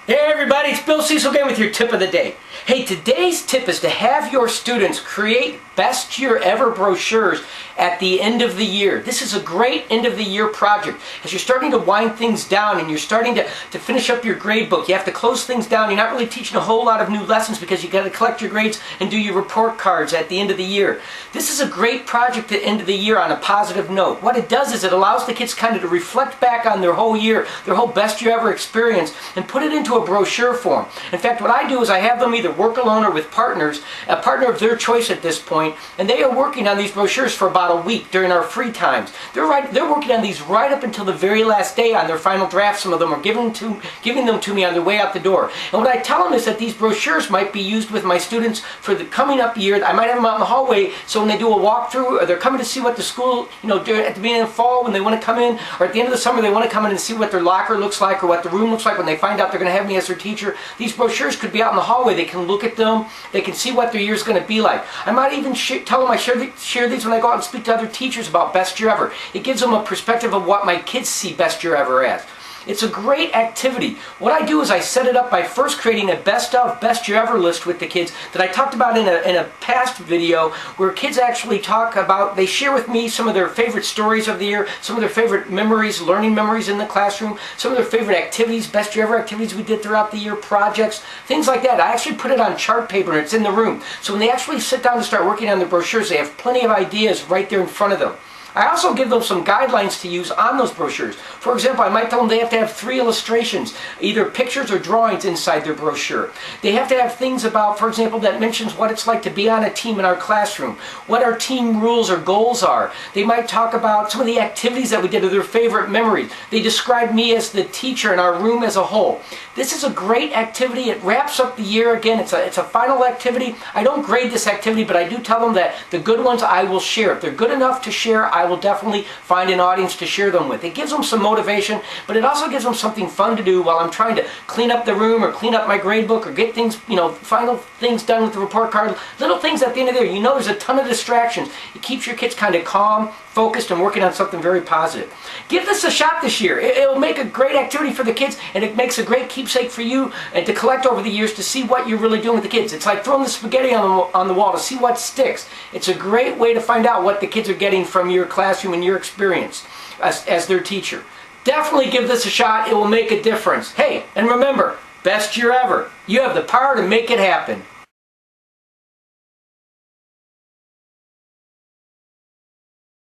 Hey everybody, it's Bill Cecil again with your tip of the day. Hey, today's tip is to have your students create best year ever brochures at the end of the year. This is a great end of the year project. As you're starting to wind things down and you're starting to finish up your grade book, you have to close things down. You're not really teaching a whole lot of new lessons because you got to collect your grades and do your report cards at the end of the year. This is a great project at the end of the year on a positive note. What it does is it allows the kids kind of to reflect back on their whole year, their whole best year ever experience, and put it into a brochure form. In fact, what I do is I have them either work alone or with partners, a partner of their choice at this point, and they are working on these brochures for about a week during our free times. They're working on these right up until the very last day on their final draft. Some of them are giving them to me on their way out the door. And what I tell them is that these brochures might be used with my students for the coming up year. I might have them out in the hallway, so when they do a walkthrough, or they're coming to see what the school, at the beginning of fall when they want to come in, or at the end of the summer they want to come in and see what their locker looks like or what the room looks like when they find out they're going to have me as their teacher. These brochures could be out in the hallway. They can look at them. They can see what their year is going to be like. I might even tell them I share these when I go out and speak to other teachers about best year ever. It gives them a perspective of what my kids see best year ever as. It's a great activity. What I do is I set it up by first creating a best of, best year ever list with the kids that I talked about in a past video, where kids actually talk about, they share with me some of their favorite stories of the year, some of their favorite memories, learning memories in the classroom, some of their favorite activities, best year ever activities we did throughout the year, projects, things like that. I actually put it on chart paper and it's in the room. So when they actually sit down to start working on the brochures, they have plenty of ideas right there in front of them. I also give them some guidelines to use on those brochures. For example, I might tell them they have to have 3 illustrations, either pictures or drawings inside their brochure. They have to have things about, for example, that mentions what it's like to be on a team in our classroom, what our team rules or goals are. They might talk about some of the activities that we did or their favorite memories. They describe me as the teacher and our room as a whole. This is a great activity. It wraps up the year again. It's a final activity. I don't grade this activity, but I do tell them that the good ones I will share. If they're good enough to share, I will definitely find an audience to share them with. It gives them some motivation, but it also gives them something fun to do while I'm trying to clean up the room or clean up my grade book or get things, final things done with the report card. Little things at the end of the year. There's a ton of distractions. It keeps your kids kind of calm, focused, and working on something very positive. Give this a shot this year. It'll make a great activity for the kids, and it makes a great keepsake for you and to collect over the years to see what you're really doing with the kids. It's like throwing the spaghetti on the wall to see what sticks. It's a great way to find out what the kids are getting from your classroom and your experience as their teacher. Definitely give this a shot. It will make a difference. Hey, and remember, best year ever. You have the power to make it happen.